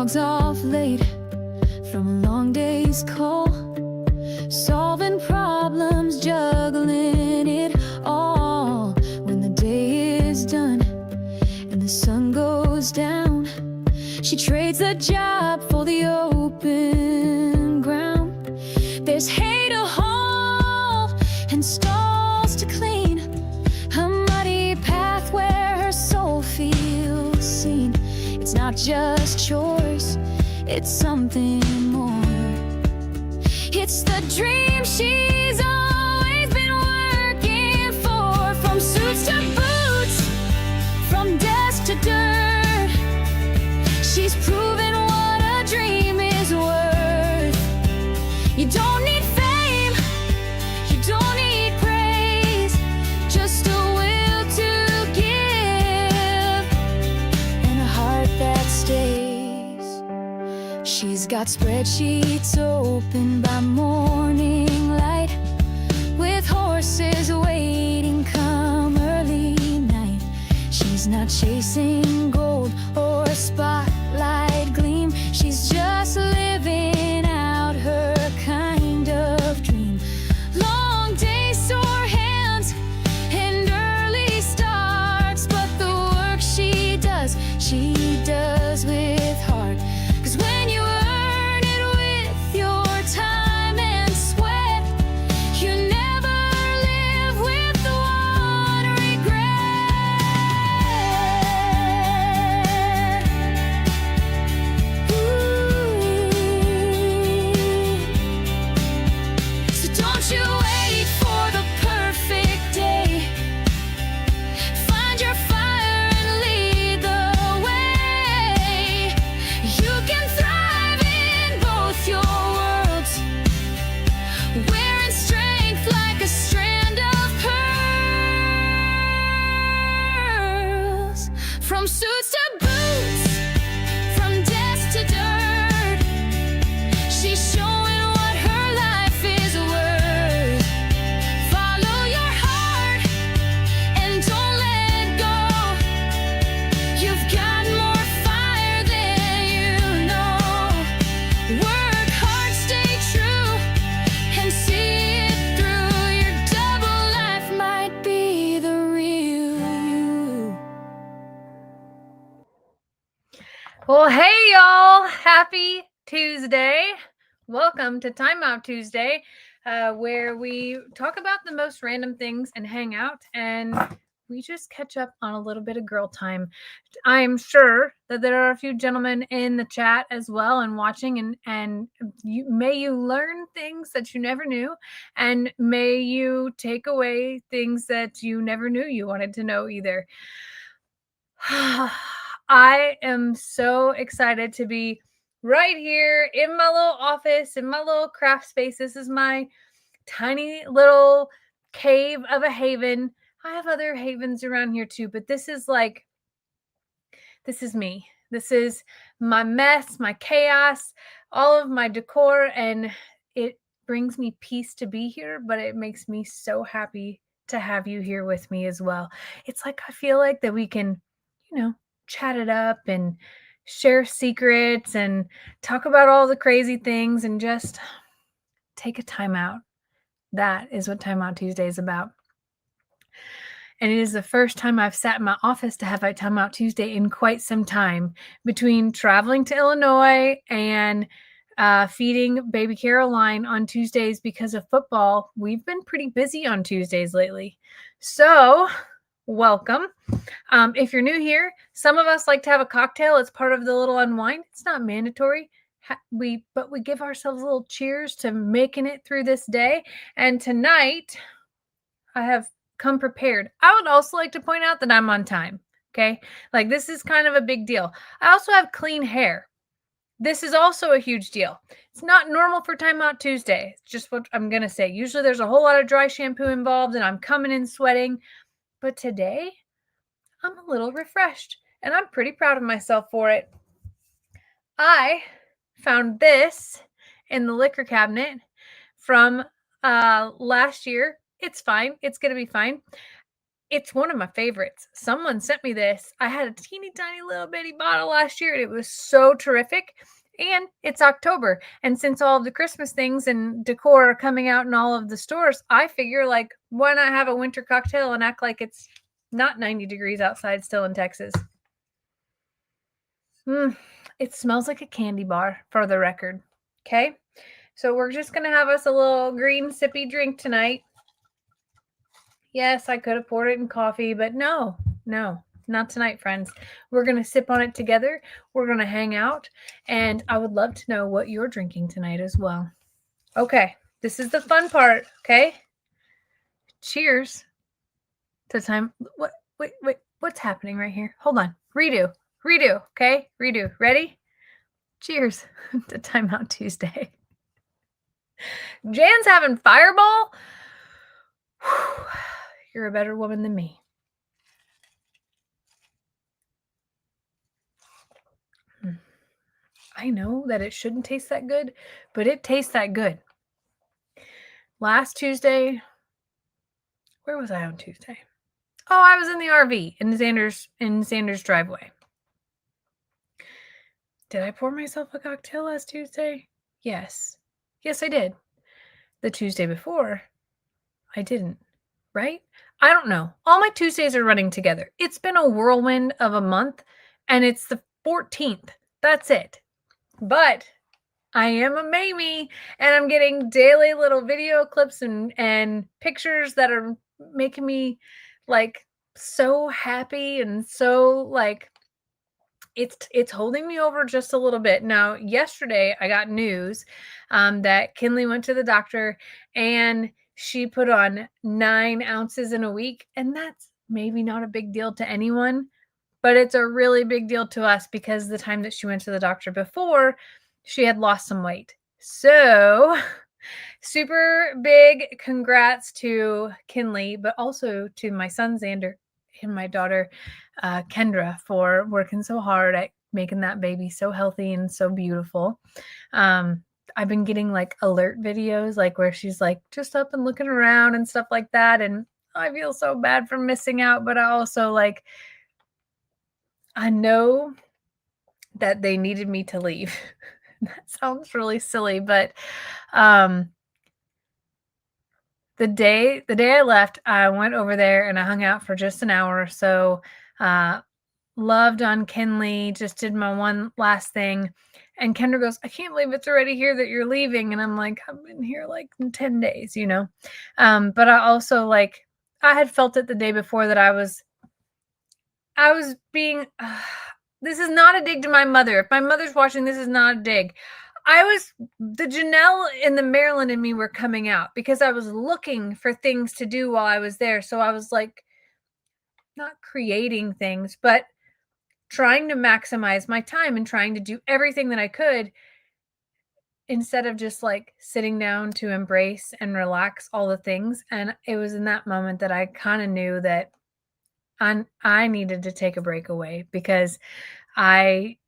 logs off late from a long day's call, solving problems, juggling it all. When the day is done and the sun goes down, she trades the job for the open ground. There's hay to haul and stalls to clean, a muddy path where her soul feels seen. It's not just chores, it's something more. It's the dream she's always been working for. From suits to boots, from desk to dirt, she's proven what a dream is worth. You don't need fame, you don't need praise, just a will to give and a heart that stays. She's got spreadsheets open by morning light, with horses waiting come early night. She's not chasing gold or spotlight gleam, she's just living out her kind of dream. Long days, sore hands, and early starts, but the work she does with heart. 'Cause when you earn it with your time and sweat, you never live with one regret. So don't you wait for the perfect day. Find your fire and lead the way. You can thrive in both your worlds, wearing strength like a strand of pearls. From suits to boots, from desk to dirt, she's showing what her life is worth. Follow your heart and don't let go. You've got more fire than you know. Work hard, stay true, and see it through. Your double life might be the real you. Well, hey, y'all. Happy Tuesday. Welcome to Timeout Tuesday, where we talk about the most random things and hang out, and we just catch up on a little bit of girl time. I'm sure that there are a few gentlemen in the chat as well and watching, and may you learn things that you never knew, and may you take away things that you never knew you wanted to know either. I am so excited to be right here in my little office, in my little craft space. This is my tiny little cave of a haven. I have other havens around here too, but this is me. This is my mess, my chaos, all of my decor, and it brings me peace to be here, but it makes me so happy to have you here with me as well. It's like I feel like that we can, chat it up and share secrets and talk about all the crazy things and just take a time out. That is what Timeout Tuesday is about. And it is the first time I've sat in my office to have a Timeout Tuesday in quite some time. Between traveling to Illinois and feeding baby Caroline on Tuesdays because of football, we've been pretty busy on Tuesdays lately. So welcome. If you're new here, some of us like to have a cocktail. It's part of the little unwind. It's not mandatory. But we give ourselves a little cheers to making it through this day. And tonight, I have come prepared. I would also like to point out that I'm on time. Okay. Like, this is kind of a big deal. I also have clean hair. This is also a huge deal. It's not normal for Timeout Tuesday. It's just what I'm going to say. Usually there's a whole lot of dry shampoo involved and I'm coming in sweating. But today, I'm a little refreshed and I'm pretty proud of myself for it. I found this in the liquor cabinet from last year. It's fine. It's going to be fine. It's one of my favorites. Someone sent me this. I had a teeny tiny little bitty bottle last year and it was so terrific. And it's October. And since all of the Christmas things and decor are coming out in all of the stores, I figure, like, why not have a winter cocktail and act like it's not 90 degrees outside still in Texas? It smells like a candy bar, for the record. Okay. So we're just going to have us a little green sippy drink tonight. Yes, I could have poured it in coffee, but no, not tonight, friends. We're going to sip on it together. We're going to hang out, and I would love to know what you're drinking tonight as well. Okay, this is the fun part, okay? Cheers to time. What? Wait, what's happening right here? Hold on. Redo, okay? Redo. Ready? Cheers to Timeout Tuesday. Jan's having Fireball. Whew. You're a better woman than me. I know that it shouldn't taste that good, but it tastes that good. Last Tuesday, where was I on Tuesday? Oh, I was in the RV in Xander's driveway. Did I pour myself a cocktail last Tuesday? Yes. Yes, I did. The Tuesday before, I didn't. Right? I don't know. All my Tuesdays are running together. It's been a whirlwind of a month, and it's the 14th. That's it. But I am a Mamie, and I'm getting daily little video clips and pictures that are making me, like, so happy and so, like, it's holding me over just a little bit. Now, yesterday I got news that Kinley went to the doctor and she put on 9 ounces in a week, and that's maybe not a big deal to anyone, but it's a really big deal to us because the time that she went to the doctor before, she had lost some weight. So, super big congrats to Kinley, but also to my son Xander and my daughter Kendra for working so hard at making that baby so healthy and so beautiful. I've been getting like alert videos, like where she's like just up and looking around and stuff like that. And I feel so bad for missing out, but I also, like, I know that they needed me to leave. That sounds really silly, but the day I left, I went over there and I hung out for just an hour or so. Loved on Kinley, just did my one last thing. And Kendra goes, I can't believe it's already here that you're leaving. And I'm like, I've been here like 10 days, you know? But I also, like, I had felt it the day before that I was being, this is not a dig to my mother. If my mother's watching, this is not a dig. The Janelle and the Maryland in me were coming out because I was looking for things to do while I was there. So I was like, not creating things, but trying to maximize my time and trying to do everything that I could instead of just like sitting down to embrace and relax all the things. And it was in that moment that I kind of knew that I needed to take a break away because I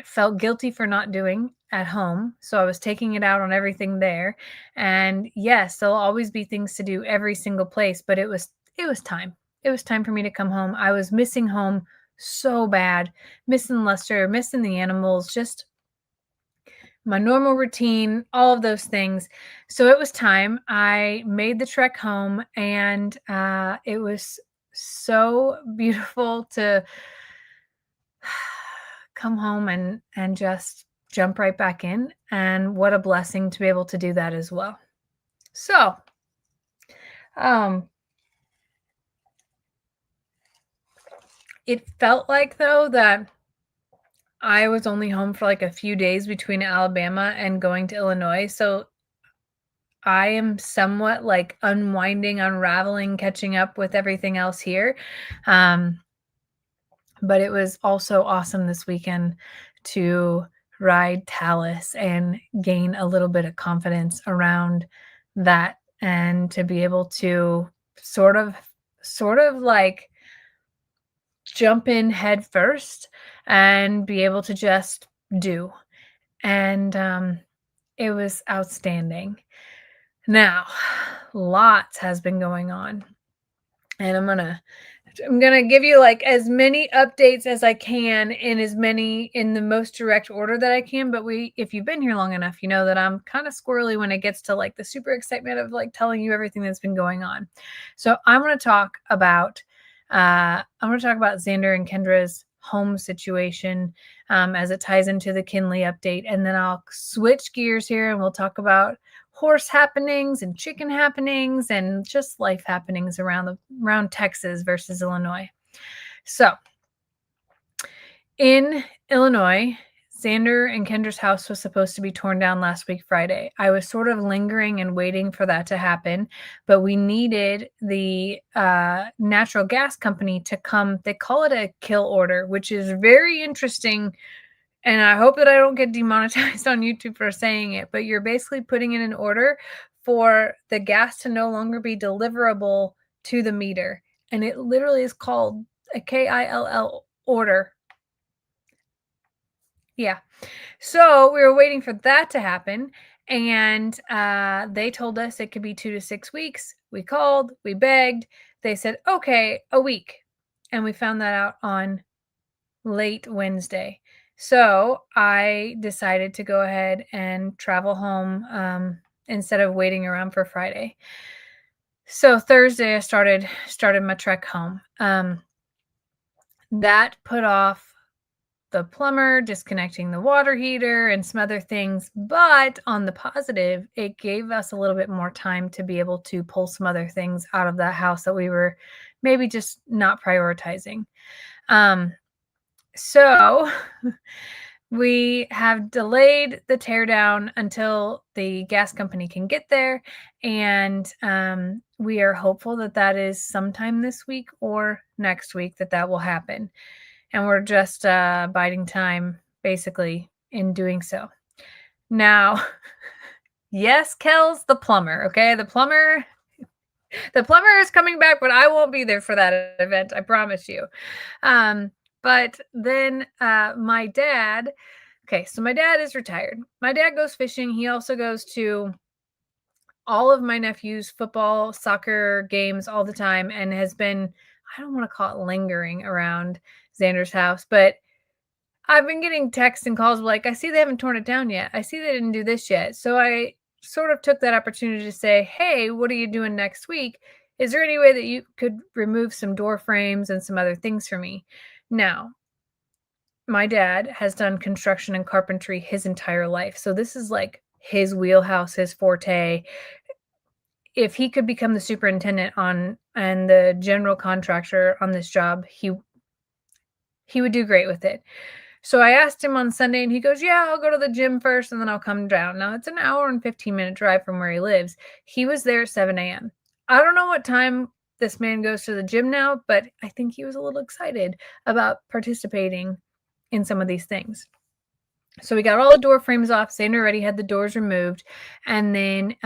felt guilty for not doing at home. So I was taking it out on everything there. And yes, there'll always be things to do every single place, but it was time. It was time for me to come home. I was missing home so bad, missing Lester, missing the animals, just my normal routine, all of those things. So it was time. I made the trek home, and it was so beautiful to come home and just jump right back in. And what a blessing to be able to do that as well. So, it felt like, though, that I was only home for like a few days between Alabama and going to Illinois. So I am somewhat like unwinding, unraveling, catching up with everything else here. But it was also awesome this weekend to ride Talus and gain a little bit of confidence around that, and to be able to sort of like jump in head first and be able to just do. And it was outstanding. Now, lots has been going on. And I'm gonna give you like as many updates as I can in the most direct order that I can. But if you've been here long enough, you know that I'm kind of squirrely when it gets to like the super excitement of like telling you everything that's been going on. So I'm gonna talk about Xander and Kendra's home situation as it ties into the Kinley update, and then I'll switch gears here and we'll talk about horse happenings and chicken happenings and just life happenings around Texas versus Illinois. So, in Illinois, Xander and Kendra's house was supposed to be torn down last week Friday. I was sort of lingering and waiting for that to happen, but we needed the natural gas company to come. They call it a kill order, which is very interesting. And I hope that I don't get demonetized on YouTube for saying it, but you're basically putting in an order for the gas to no longer be deliverable to the meter. And it literally is called a KILL order. Yeah. So we were waiting for that to happen. And they told us it could be 2 to 6 weeks. We called, we begged. They said, okay, a week. And we found that out on late Wednesday. So I decided to go ahead and travel home instead of waiting around for Friday. So Thursday I started my trek home. That put off the plumber, disconnecting the water heater and some other things. But on the positive, it gave us a little bit more time to be able to pull some other things out of that house that we were maybe just not prioritizing. So we have delayed the teardown until the gas company can get there. And we are hopeful that that is sometime this week or next week that will happen. And we're just biding time, basically, in doing so. Now, yes, Kel's the plumber, okay? The plumber is coming back, but I won't be there for that event, I promise you. But then my dad, okay, so my dad is retired. My dad goes fishing. He also goes to all of my nephew's football, soccer games all the time and has been, I don't want to call it lingering around Xander's house, but I've been getting texts and calls like, I see they haven't torn it down yet. I see they didn't do this yet. So I sort of took that opportunity to say, hey, what are you doing next week? Is there any way that you could remove some door frames and some other things for me? Now, my dad has done construction and carpentry his entire life. So this is like his wheelhouse, his forte. If he could become the superintendent and the general contractor on this job, he would do great with it. So I asked him on Sunday and he goes, yeah, I'll go to the gym first and then I'll come down. Now it's an hour and 15-minute drive from where he lives. He was there at 7 a.m. I don't know what time this man goes to the gym now, but I think he was a little excited about participating in some of these things. So we got all the door frames off. Xander already had the doors removed. And then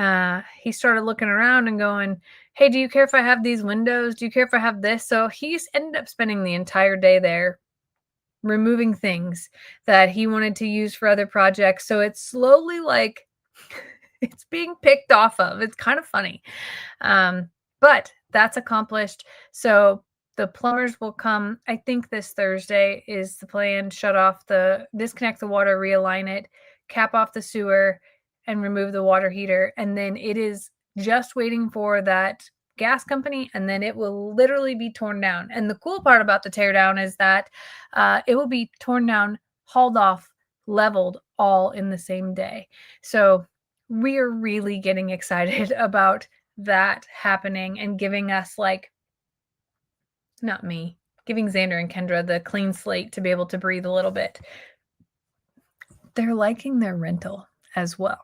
he started looking around and going, hey, do you care if I have these windows? Do you care if I have this? So he's ended up spending the entire day there removing things that he wanted to use for other projects. So it's slowly like it's being picked off of. It's kind of funny. But that's accomplished. So the plumbers will come, I think this Thursday is the plan. Disconnect the water, realign it, cap off the sewer, and remove the water heater. And then it is just waiting for that gas company, and then it will literally be torn down. And the cool part about the teardown is that it will be torn down, hauled off, leveled all in the same day. So we are really getting excited about that happening and giving us giving Xander and Kendra the clean slate to be able to breathe a little bit. They're liking their rental as well.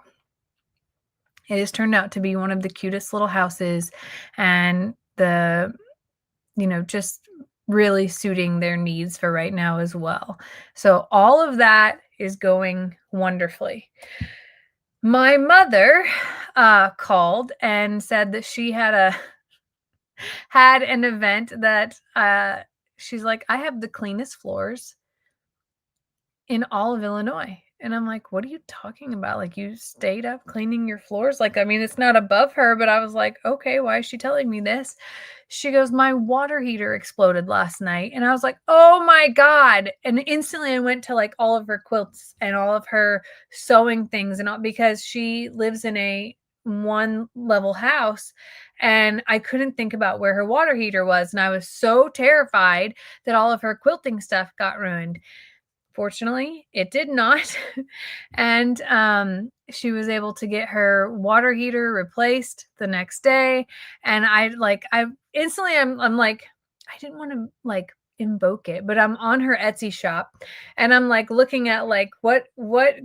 It has turned out to be one of the cutest little houses and just really suiting their needs for right now as well. So all of that is going wonderfully. My mother called and said that she had an event that she's like, I have the cleanest floors in all of Illinois. And I'm like, "What are you talking about? Like, you stayed up cleaning your floors?" Like, I mean, it's not above her, but I was like, "Okay, why is she telling me this?" She goes, "My water heater exploded last night." And I was like, "Oh my God." And instantly I went to like all of her quilts and all of her sewing things and all, because she lives in a one level house, and I couldn't think about where her water heater was. And I was so terrified that all of her quilting stuff got ruined. Fortunately, it did not. And she was able to get her water heater replaced the next day. And I instantly, I'm like, I didn't want to like invoke it, but I'm on her Etsy shop and I'm like looking at like what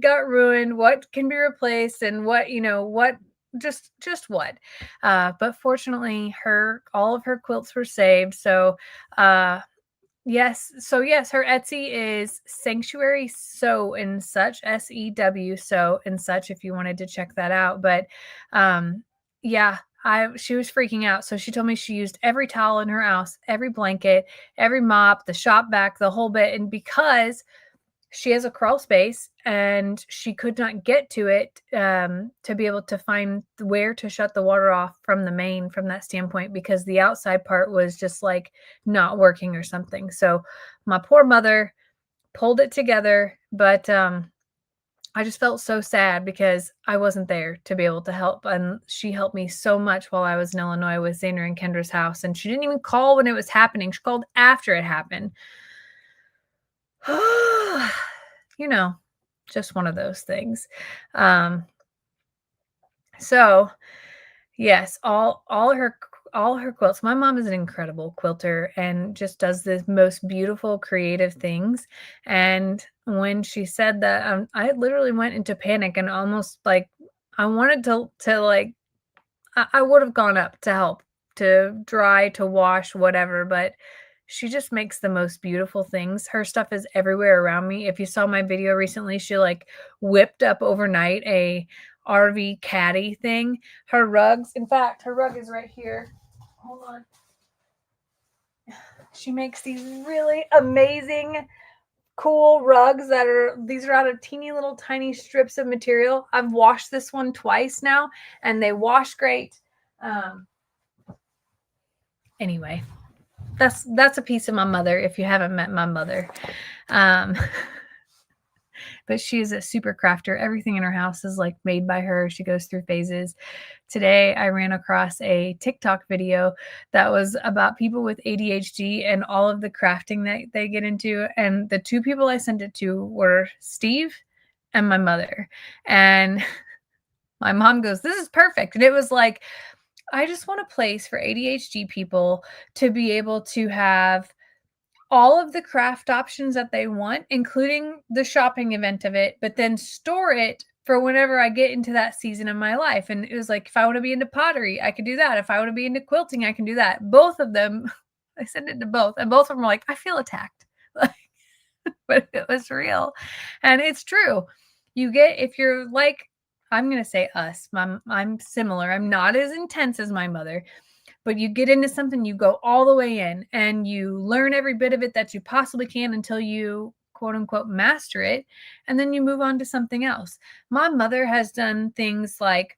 got ruined, what can be replaced, and what, what just what. But fortunately, her all of her quilts were saved. So yes. So yes, her Etsy is Sanctuary Sew and Such, SEW Sew and Such, if you wanted to check that out. But um yeah, I she was freaking out. So she told me she used every towel in her house, every blanket, every mop, the shop vac, the whole bit. And because she has a crawl space and she could not get to it to be able to find where to shut the water off from the main from that standpoint, because the outside part was just like not working or something. So my poor mother pulled it together, but I just felt so sad because I wasn't there to be able to help. And she helped me so much while I was in Illinois with Xander and Kendra's house. And she didn't even call when it was happening. She called after it happened. You know, just one of those things. Um, so yes, all her quilts. My mom is an incredible quilter and just does the most beautiful creative things. And when she said that, I literally went into panic and almost like I wanted to like I would have gone up to help, to dry, to wash, whatever, but she just makes the most beautiful things. Her stuff is everywhere around me. If you saw my video recently, she like whipped up overnight a RV caddy thing. Her rugs, in fact, her rug is right here. Hold on. She makes these really amazing cool rugs these are out of teeny little tiny strips of material. I've washed this one twice now and they wash great. Um, anyway, that's a piece of my mother if you haven't met my mother. Um, but she is a super crafter. Everything in her house is like made by her. She goes through phases. Today, I ran across a TikTok video that was about people with ADHD and all of the crafting that they get into. And the two people I sent it to were Steve and my mother. And my mom goes, "This is perfect." And it was like, I just want a place for ADHD people to be able to have all of the craft options that they want, including the shopping event of it, but then store it for whenever I get into that season of my life. And it was like, if I want to be into pottery, I could do that. If I want to be into quilting, I can do that. Both of them, I sent it to both, and both of them were like, I feel attacked. But it was real. And it's true. You get, if you're like, I'm going to say us, I'm similar. I'm not as intense as my mother, but you get into something, you go all the way in and you learn every bit of it that you possibly can until you quote unquote master it. And then you move on to something else. My mother has done things like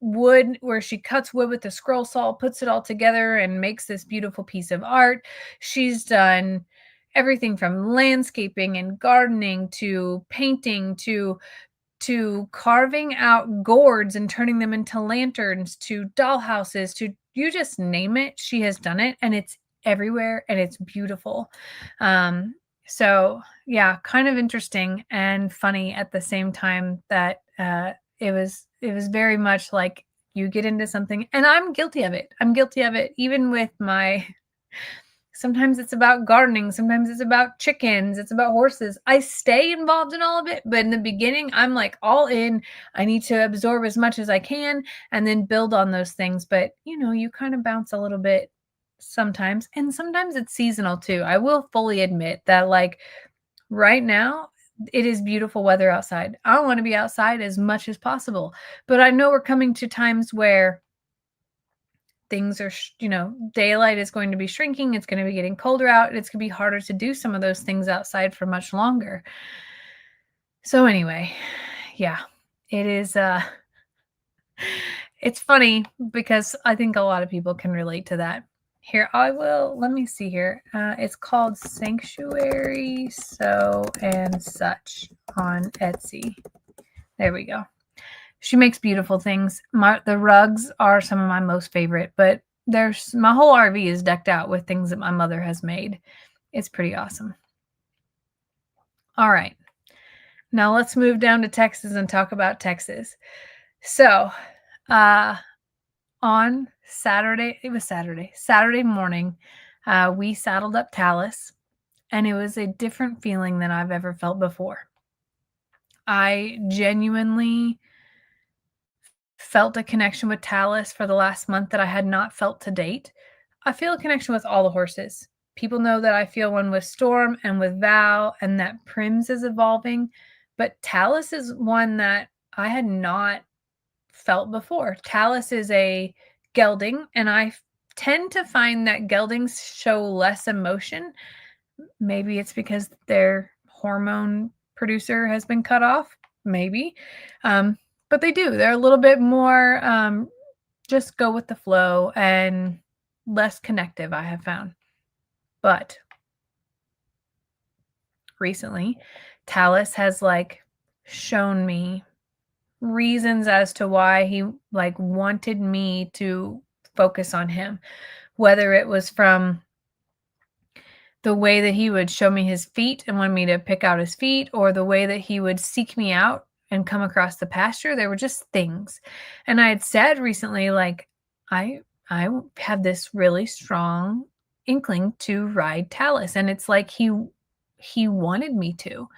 wood, where she cuts wood with a scroll saw, puts it all together and makes this beautiful piece of art. She's done everything from landscaping and gardening to painting to carving out gourds and turning them into lanterns, to dollhouses, to you just name it, she has done it, and it's everywhere and it's beautiful. So yeah, kind of interesting and funny at the same time that it was very much like you get into something, and I'm guilty of it. I'm guilty of it even with my sometimes it's about gardening, sometimes it's about chickens, it's about horses. I stay involved in all of it, but in the beginning, I'm like all in. I need to absorb as much as I can and then build on those things. But you kind of bounce a little bit sometimes, and sometimes it's seasonal too. I will fully admit that, like right now, it is beautiful weather outside. I want to be outside as much as possible, but I know we're coming to times where things are, daylight is going to be shrinking. It's going to be getting colder out. And it's going to be harder to do some of those things outside for much longer. So anyway, yeah, it is it's funny because I think a lot of people can relate to that. Here, let me see here. It's called Sanctuary Sew and Such on Etsy. There we go. She makes beautiful things. The rugs are some of my most favorite, but my whole RV is decked out with things that my mother has made. It's pretty awesome. All right. Now let's move down to Texas and talk about Texas. So, on Saturday, it was Saturday morning, we saddled up Talus, and it was a different feeling than I've ever felt before. I genuinely felt a connection with Talus for the last month that I had not felt to date. I feel a connection with all the horses. People know that I feel one with Storm and with Val, and that Prim's is evolving, but Talus is one that I had not felt before. Talus is a gelding, and I tend to find that geldings show less emotion. Maybe it's because their hormone producer has been cut off. Maybe. But they do. They're a little bit more just go with the flow and less connective, I have found. But recently, Talus has shown me reasons as to why he wanted me to focus on him, whether it was from the way that he would show me his feet and want me to pick out his feet, or the way that he would seek me out and come across the pasture. There were just things. And I had said recently, I have this really strong inkling to ride Talus, and it's like he wanted me to.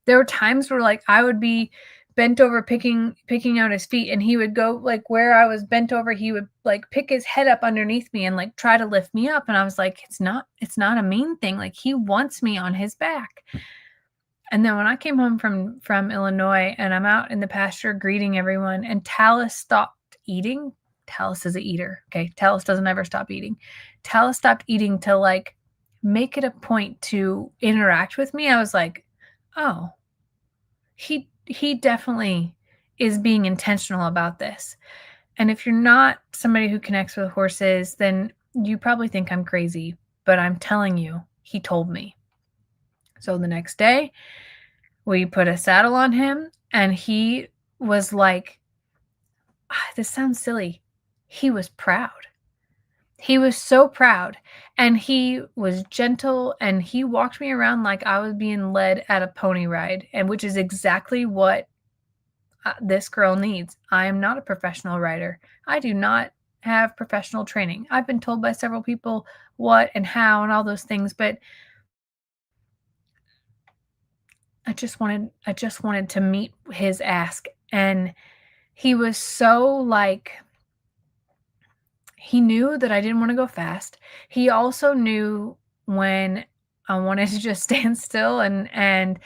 There were times where I would be bent over picking out his feet, and he would go where I was bent over, he would pick his head up underneath me and try to lift me up. And I was like, it's not a mean thing. He wants me on his back. And then when I came home from Illinois, and I'm out in the pasture greeting everyone, and Talus stopped eating. Talus is a eater. Okay. Talus doesn't ever stop eating. Talus stopped eating to make it a point to interact with me. I was like, oh, he definitely is being intentional about this. And if you're not somebody who connects with horses, then you probably think I'm crazy, but I'm telling you, he told me. So the next day, we put a saddle on him, and he was like, this sounds silly. He was proud. He was so proud, and he was gentle, and he walked me around like I was being led at a pony ride, and which is exactly what this girl needs. I am not a professional rider. I do not have professional training. I've been told by several people what and how and all those things, but I just wanted to meet his ask. And he was so he knew that I didn't want to go fast. He also knew when I wanted to just stand still, and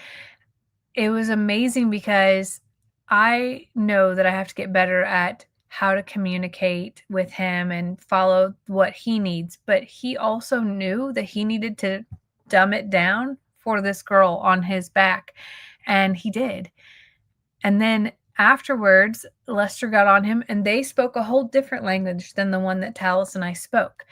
it was amazing because I know that I have to get better at how to communicate with him and follow what he needs, but he also knew that he needed to dumb it down for this girl on his back, and he did. And then afterwards, Lester got on him, and they spoke a whole different language than the one that Talus and I spoke.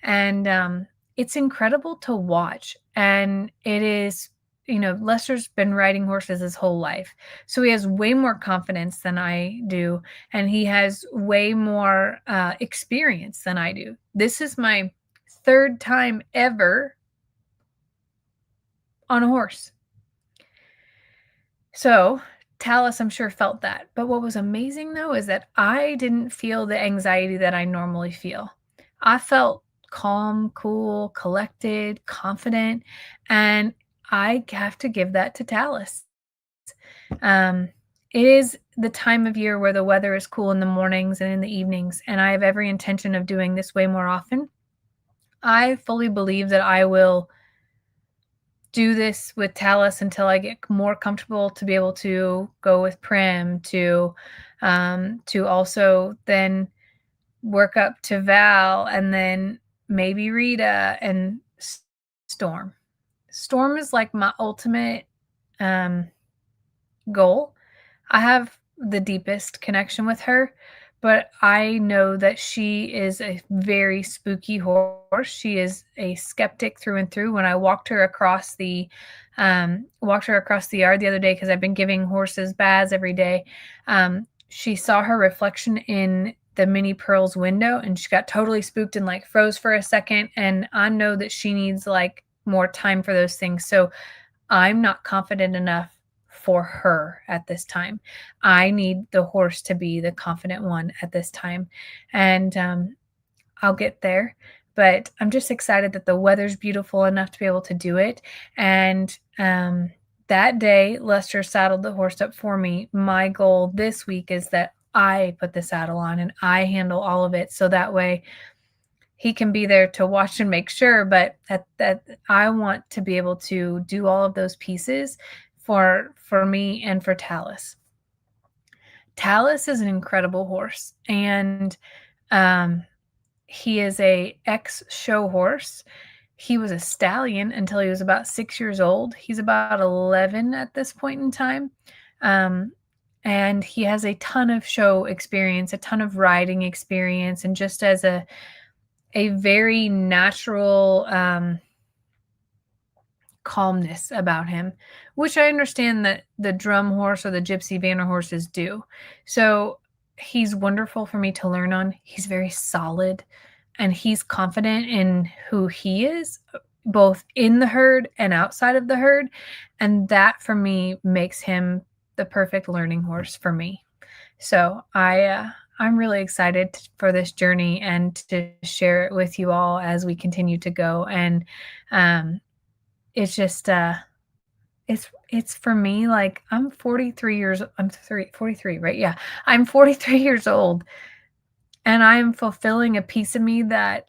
And it's incredible to watch. And it is, Lester's been riding horses his whole life. So he has way more confidence than I do. And he has way more experience than I do. This is my third time ever on a horse. So Talus, I'm sure, felt that. But what was amazing, though, is that I didn't feel the anxiety that I normally feel. I felt calm, cool, collected, confident, and I have to give that to Talus. It is the time of year where the weather is cool in the mornings and in the evenings, and I have every intention of doing this way more often. I fully believe that I will do this with Talus until I get more comfortable to be able to go with Prim, to also then work up to Val, and then maybe Rita and Storm. Storm is like my ultimate goal. I have the deepest connection with her, but I know that she is a very spooky horse. She is a skeptic through and through. When I walked her across the yard the other day because I've been giving horses baths every day. She saw her reflection in the mini Pearl's window and she got totally spooked and like froze for a second. And I know that she needs like more time for those things. So I'm not confident enough for her at this time. I need the horse to be the confident one at this time. And I'll get there. But I'm just excited that the weather's beautiful enough to be able to do it. And that day, Lester saddled the horse up for me. My goal this week is that I put the saddle on and I handle all of it. So that way he can be there to watch and make sure. But that I want to be able to do all of those pieces for me and for Talus. Talus is an incredible horse, and he is a ex-show horse. He was a stallion until he was about 6 years old. He's about 11 at this point in time. And he has a ton of show experience, a ton of riding experience, and just as a very natural calmness about him, which I understand that the drum horse or the gypsy vanner horses do. So he's wonderful for me to learn on. He's very solid and he's confident in who he is, both in the herd and outside of the herd. And that for me makes him the perfect learning horse for me. So I'm really excited for this journey and to share it with you all as we continue to go. And it's just it's for me, like I'm 43, right? Yeah. I'm 43 years old and I'm fulfilling a piece of me that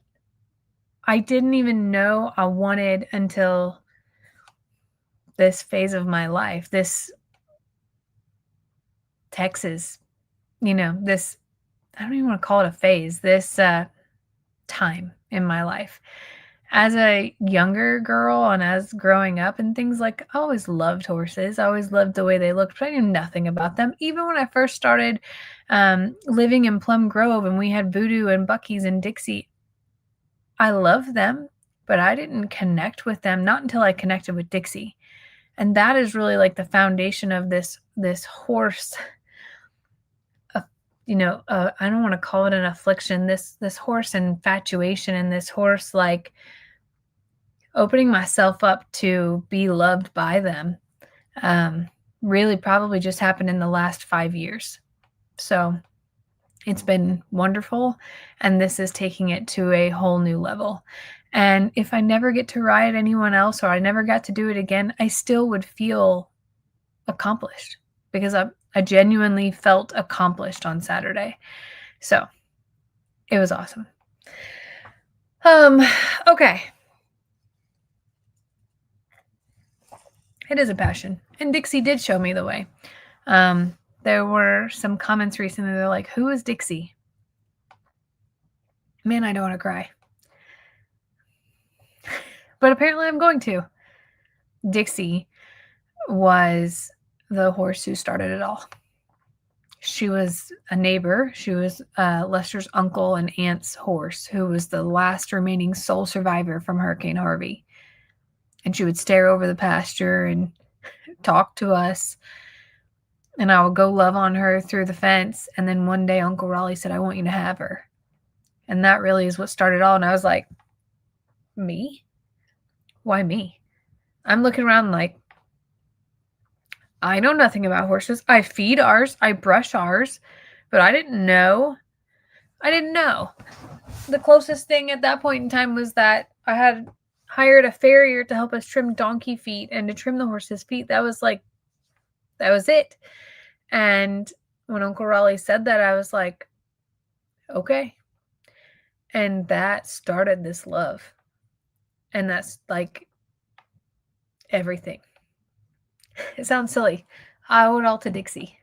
I didn't even know I wanted until this phase of my life, this Texas, this, I don't even want to call it a phase, this time in my life. As a younger girl and as growing up and things, like I always loved horses. I always loved the way they looked, but I knew nothing about them. Even when I first started living in Plum Grove and we had Voodoo and Bucky's and Dixie, I loved them, but I didn't connect with them, not until I connected with Dixie. And that is really like the foundation of this horse. I don't want to call it an affliction, this horse infatuation and this horse, like opening myself up to be loved by them, really probably just happened in the last 5 years. So it's been wonderful. And this is taking it to a whole new level. And if I never get to ride anyone else or I never got to do it again, I still would feel accomplished because I genuinely felt accomplished on Saturday. So it was awesome. Okay. It is a passion. And Dixie did show me the way. There were some comments recently. They're like, who is Dixie? Man, I don't want to cry. But apparently I'm going to. Dixie was the horse who started it all. She was a neighbor. She was Lester's uncle and aunt's horse, who was the last remaining sole survivor from Hurricane Harvey. And she would stare over the pasture and talk to us. And I would go love on her through the fence. And then one day Uncle Raleigh said, I want you to have her. And that really is what started all. And I was like, me? Why me? I'm looking around like, I know nothing about horses. I feed ours. I brush ours. But I didn't know. The closest thing at that point in time was that I had hired a farrier to help us trim donkey feet and to trim the horse's feet. That was it. And when Uncle Raleigh said that, I was like, okay. And that started this love. And that's like everything. It sounds silly. I owe it all to Dixie,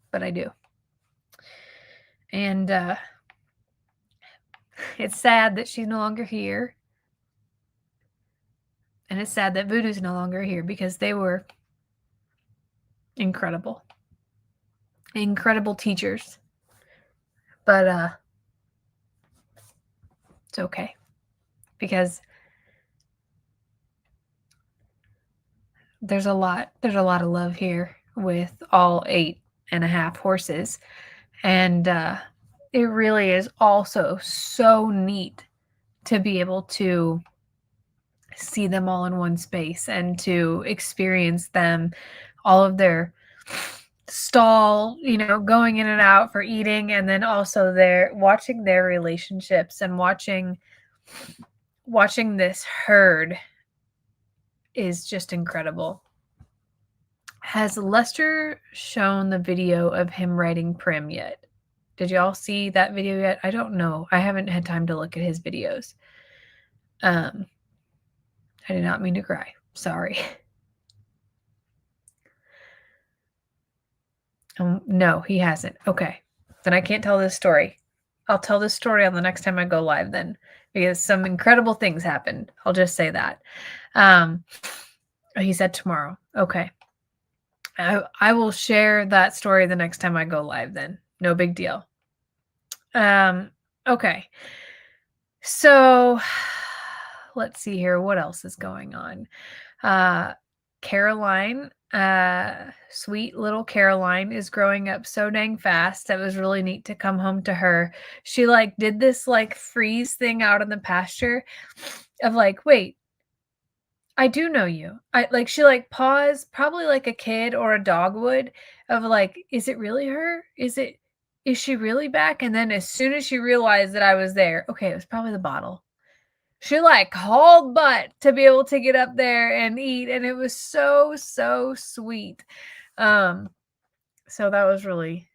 but I do. And it's sad that she's no longer here. And it's sad that Voodoo's no longer here because they were Incredible. Incredible teachers. But it's okay, because there's a lot of love here with all 8.5 horses. And it really is also so neat to be able to see them all in one space and to experience them, all of their stall, going in and out for eating, and then also watching their relationships and watching this herd is just incredible. Has Lester shown the video of him riding Prim yet? Did y'all see that video yet? I don't know. I haven't had time to look at his videos. I did not mean to cry. Sorry. No, he hasn't. Okay. Then I can't tell this story. I'll tell this story on the next time I go live then, because some incredible things happened. I'll just say that. He said tomorrow. Okay. I will share that story the next time I go live then. No big deal. Okay. So let's see here. What else is going on? Caroline, sweet little Caroline, is growing up so dang fast. That was really neat to come home to her. She did this freeze thing out in the pasture of wait, I do know you. She paused, probably like a kid or a dog would, of is it really her? Is she really back? And then as soon as she realized that I was there, okay, it was probably the bottle. She hauled butt to be able to get up there and eat, and it was so sweet. So that was really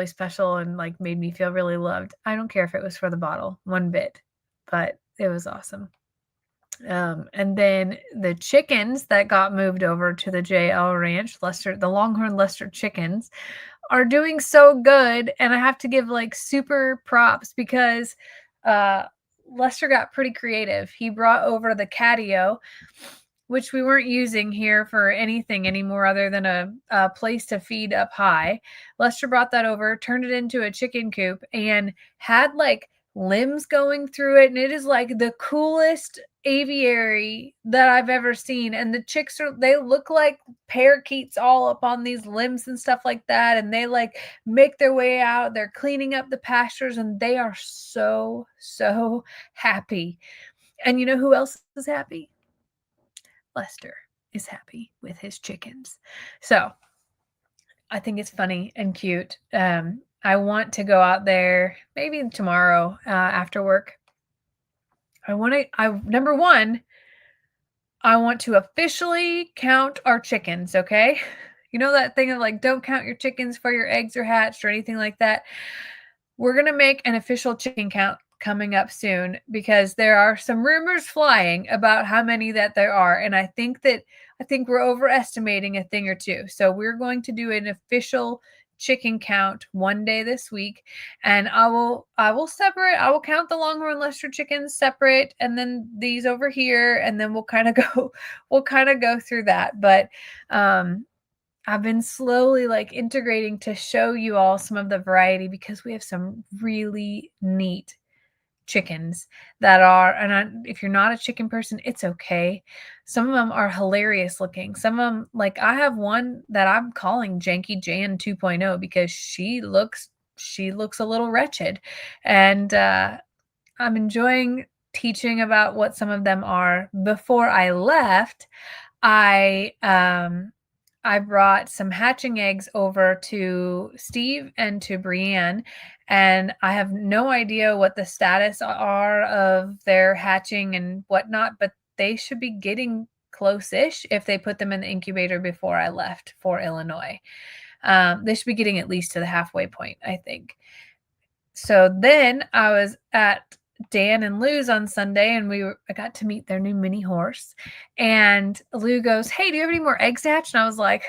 special and made me feel really loved. I don't care if it was for the bottle, one bit, but it was awesome. And then the chickens that got moved over to the JL Ranch, the Longhorn Lester chickens, are doing so good, and I have to give super props because Lester got pretty creative. He brought over the catio, which we weren't using here for anything anymore other than a place to feed up high. Lester brought that over, turned it into a chicken coop, and had limbs going through it, and it is the coolest aviary that I've ever seen. And the chicks they look like parakeets all up on these limbs and stuff like that, and they make their way out. They're cleaning up the pastures, and they are so happy. And you know who else is happy? Lester is happy with his chickens. So I think it's funny and cute. I want to go out there maybe tomorrow after work. Number one, I want to officially count our chickens, okay? You know that thing of don't count your chickens for your eggs are hatched or anything like that? We're going to make an official chicken count coming up soon, because there are some rumors flying about how many that there are, and I think we're overestimating a thing or two. So we're going to do an official chicken count one day this week, and I will count the Longhorn Lester chickens separate, and then these over here, and then we'll kind of go through that. But I've been slowly integrating to show you all some of the variety, because we have some really neat chickens that are, and if you're not a chicken person, it's okay. Some of them are hilarious looking. Some of them, I have one that I'm calling Janky Jan 2.0 because she looks a little wretched, and I'm enjoying teaching about what some of them are. Before I left, I brought some hatching eggs over to Steve and to Brienne, and I have no idea what the status are of their hatching and whatnot, but they should be getting close-ish if they put them in the incubator before I left for Illinois. They should be getting at least to the halfway point, I think. So then I was at Dan and Lou's on Sunday, and I got to meet their new mini horse. And Lou goes, "Hey, do you have any more eggs to hatch?" And I was like,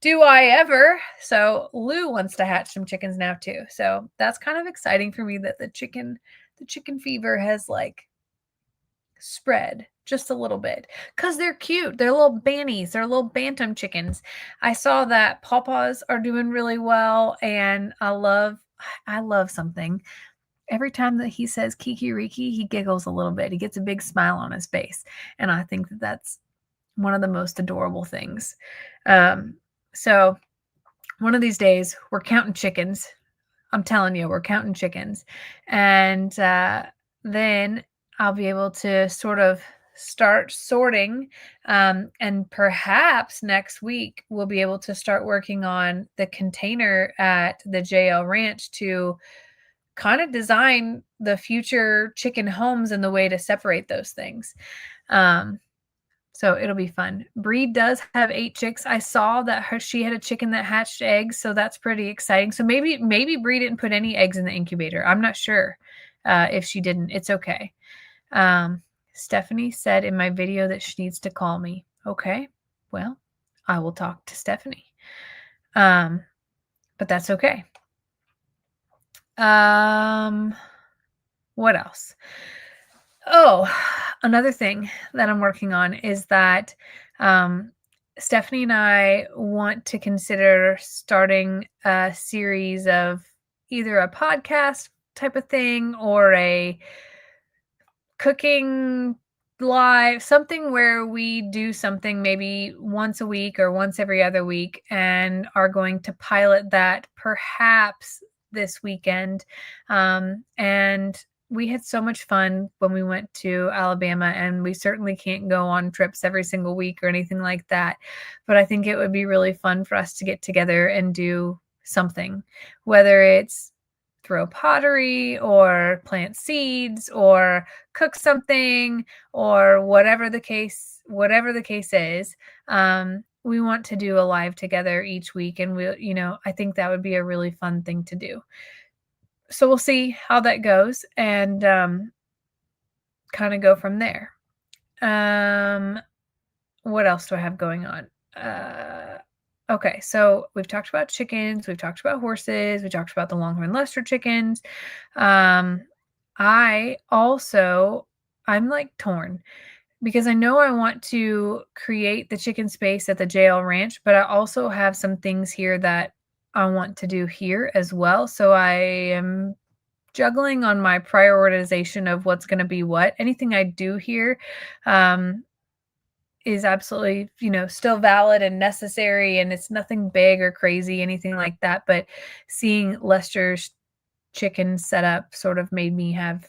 do I ever? So Lou wants to hatch some chickens now too. So that's kind of exciting for me that the chicken fever has spread just a little bit, because they're cute. They're little bannies. They're little bantam chickens. I saw that pawpaws are doing really well, and I love something. Every time that he says Kiki Riki, he giggles a little bit. He gets a big smile on his face, and I think that that's one of the most adorable things. So one of these days, we're counting chickens. I'm telling you, we're counting chickens. And then I'll be able to sort of start sorting. And perhaps next week, we'll be able to start working on the container at the JL Ranch to kind of design the future chicken homes and the way to separate those things. Um, so it'll be fun. Bree does have 8 chicks. I saw that she had a chicken that hatched eggs, so that's pretty exciting. So maybe Bree didn't put any eggs in the incubator. I'm not sure if she didn't. It's okay. Stephanie said in my video that she needs to call me. Okay, well, I will talk to Stephanie. But that's okay. What else? Oh, another thing that I'm working on is that Stephanie and I want to consider starting a series of either a podcast type of thing or a cooking live, something where we do something maybe once a week or once every other week and are going to pilot that perhaps this weekend. And we had so much fun when we went to Alabama, and we certainly can't go on trips every single week or anything like that. But I think it would be really fun for us to get together and do something, whether it's throw pottery or plant seeds or cook something or whatever the case is. We want to do a live together each week, and I think that would be a really fun thing to do. So we'll see how that goes and kind of go from there. What else do I have going on? Okay, so we've talked about chickens, we've talked about horses, we talked about the Longhorn Leicester chickens. I'm like torn because I know I want to create the chicken space at the JL Ranch, but I also have some things here that I want to do here as well. So I am juggling on my prioritization of what's going to be what. Anything I do here is absolutely, still valid and necessary, and it's nothing big or crazy, anything like that. But seeing Lester's chicken setup sort of made me have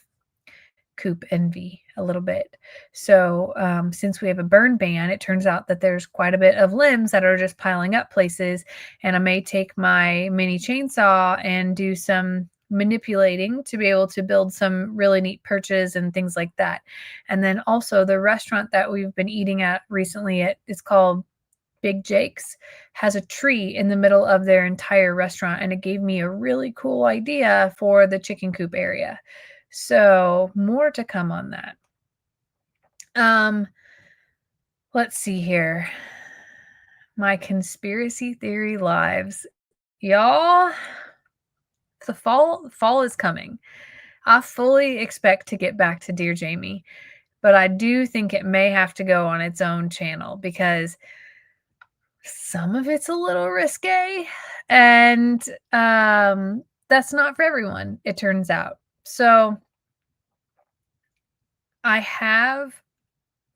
coop envy a little bit. So since we have a burn ban, it turns out that there's quite a bit of limbs that are just piling up places, and I may take my mini chainsaw and do some manipulating to be able to build some really neat perches and things like that. And then also the restaurant that we've been eating at recently, it's called Big Jake's, has a tree in the middle of their entire restaurant, and it gave me a really cool idea for the chicken coop area. So more to come on that. Let's see here. My conspiracy theory lives. Y'all, the fall is coming. I fully expect to get back to Dear Jamie, but I do think it may have to go on its own channel because some of it's a little risque, and that's not for everyone, it turns out. So I have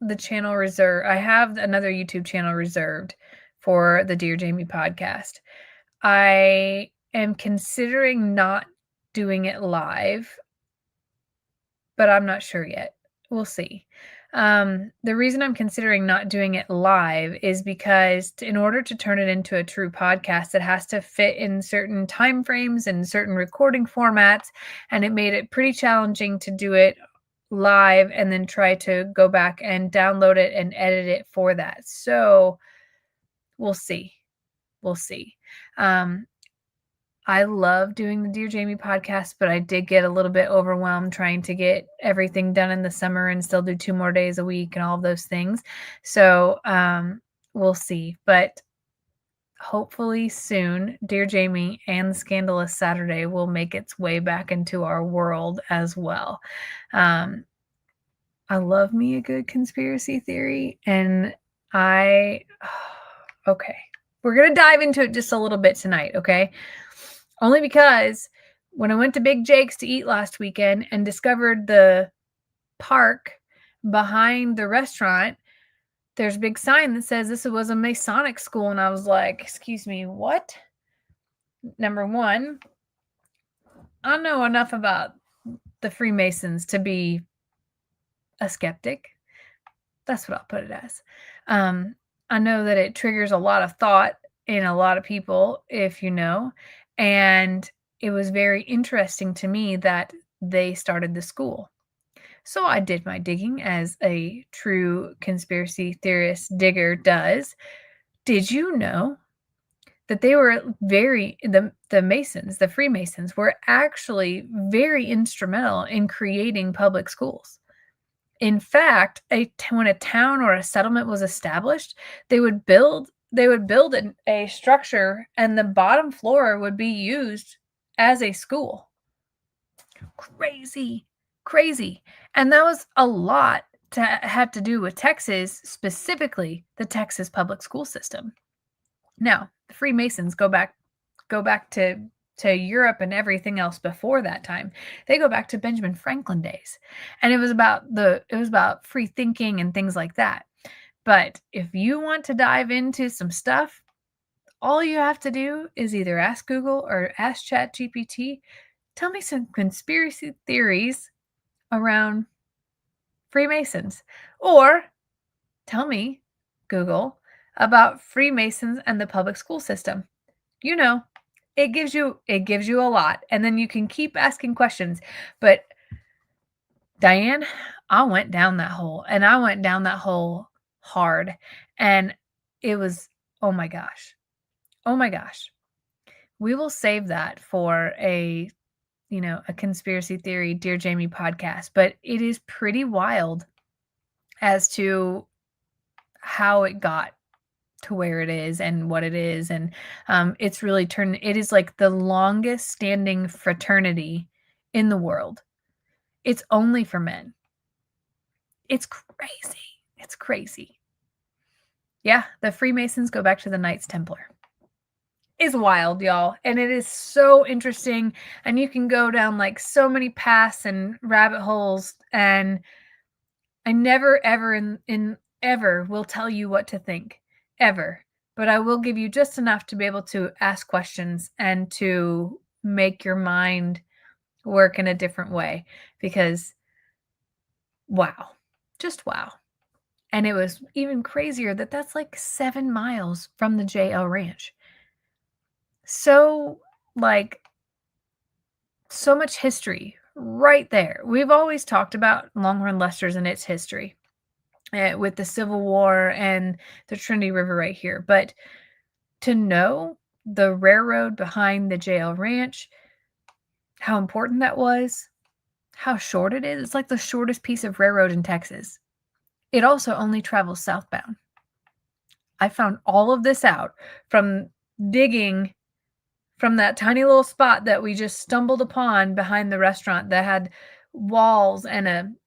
the channel reserved. I have another YouTube channel reserved for the Dear Jamie podcast. I am considering not doing it live, but I'm not sure yet. We'll see. The reason I'm considering not doing it live is because in order to turn it into a true podcast, it has to fit in certain time frames and certain recording formats, and it made it pretty challenging to do it live and then try to go back and download it and edit it for that. So we'll see. We'll see. I love doing the Dear Jamie podcast, but I did get a little bit overwhelmed trying to get everything done in the summer and still do 2 more days a week and all of those things. So we'll see. But hopefully soon, Dear Jamie and the Scandalous Saturday will make its way back into our world as well. I love me a good conspiracy theory, and okay. We're going to dive into it just a little bit tonight, okay? Only because when I went to Big Jake's to eat last weekend and discovered the park behind the restaurant, there's a big sign that says this was a Masonic school, and I was like, excuse me, what? Number one, I know enough about the Freemasons to be a skeptic. That's what I'll put it as. I know that it triggers a lot of thought in a lot of people, if you know, and it was very interesting to me that they started the school. So I did my digging as a true conspiracy theorist digger does. Did you know that they were the Masons, the Freemasons were actually very instrumental in creating public schools? In fact, when a town or a settlement was established, they would build a structure, and the bottom floor would be used as a school. Crazy, crazy. And that was a lot to had to do with Texas, specifically the Texas public school system. Now, the Freemasons go back to Europe and everything else before that time. They go back to Benjamin Franklin days. And it was about free thinking and things like that. But if you want to dive into some stuff, all you have to do is either ask Google or ask ChatGPT, tell me some conspiracy theories around Freemasons, or tell me, Google, about Freemasons and the public school system. You know, it gives you a lot, and then you can keep asking questions. But Diane, I went down that hole, and I went down that hole hard, and it was, oh my gosh. Oh my gosh. We will save that for a conspiracy theory Dear Jamie podcast, but it is pretty wild as to how it got to where it is and what it is. And it's really it is like the longest standing fraternity in the world. It's only for men. It's crazy. It's crazy. Yeah, the Freemasons go back to the Knights Templar. It's wild, y'all. And it is so interesting. And you can go down like so many paths and rabbit holes. And I never, ever ever will tell you what to think. Ever. But I will give you just enough to be able to ask questions and to make your mind work in a different way. Because, wow. Just wow. And it was even crazier that that's like 7 miles from the JL Ranch. So, like, so much history right there. We've always talked about Longhorn Lester's and its history with the Civil War and the Trinity River right here. But to know the railroad behind the JL Ranch, how important that was, how short it is. It's like the shortest piece of railroad in Texas. It also only travels southbound. I found all of this out from digging from that tiny little spot that we just stumbled upon behind the restaurant that had walls and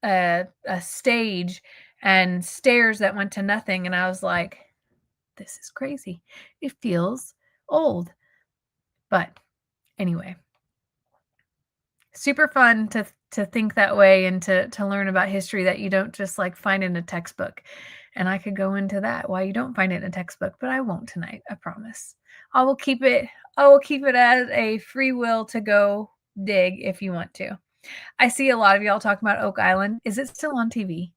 a stage and stairs that went to nothing. And I was like, this is crazy. It feels old. But anyway, super fun to think that way and to learn about history that you don't just like find in a textbook. And I could go into that, why you don't find it in a textbook, but I won't tonight, I promise. I will keep it as a free will to go dig if you want to. I see a lot of y'all talking about Oak Island. Is it still on TV?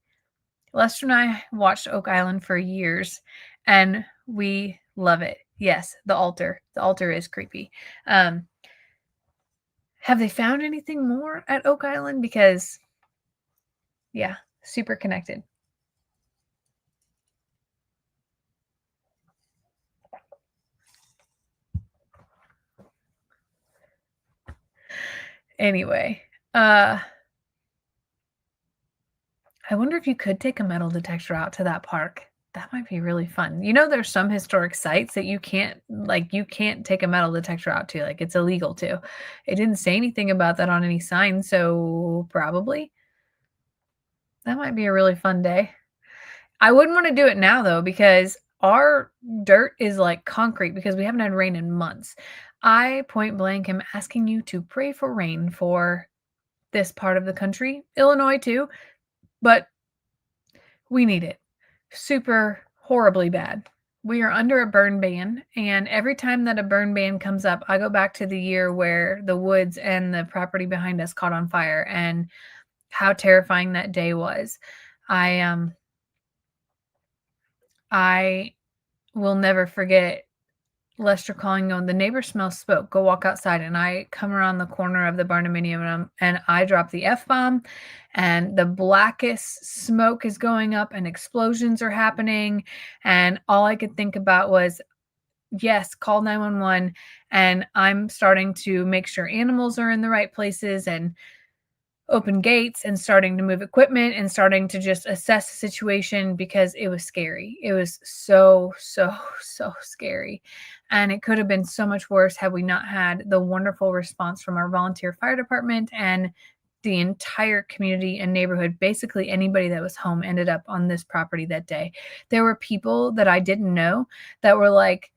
Lester and I watched Oak Island for years, and we love it. Yes, the altar. The altar is creepy. Have they found anything more at Oak Island? Because, yeah, super connected. Anyway, I wonder if you could take a metal detector out to that park. That might be really fun. You know, there's some historic sites that you can't take a metal detector out to. Like, it's illegal to. It didn't say anything about that on any sign, so probably. That might be a really fun day. I wouldn't wanna do it now, though, because our dirt is like concrete because we haven't had rain in months. I point blank am asking you to pray for rain for this part of the country, Illinois too, but we need it super horribly bad. We are under a burn ban, and every time that a burn ban comes up, I go back to the year where the woods and the property behind us caught on fire and how terrifying that day was. I I will never forget Lester calling on the neighbor smells smoke. Go walk outside. And I come around the corner of the barndominium and I drop the F bomb, and the blackest smoke is going up and explosions are happening. And all I could think about was, yes, call 911. And I'm starting to make sure animals are in the right places and open gates and starting to move equipment and starting to just assess the situation because it was scary. It was so, so, so scary. And it could have been so much worse had we not had the wonderful response from our volunteer fire department and the entire community and neighborhood. Basically, anybody that was home ended up on this property that day. There were people that I didn't know that were like,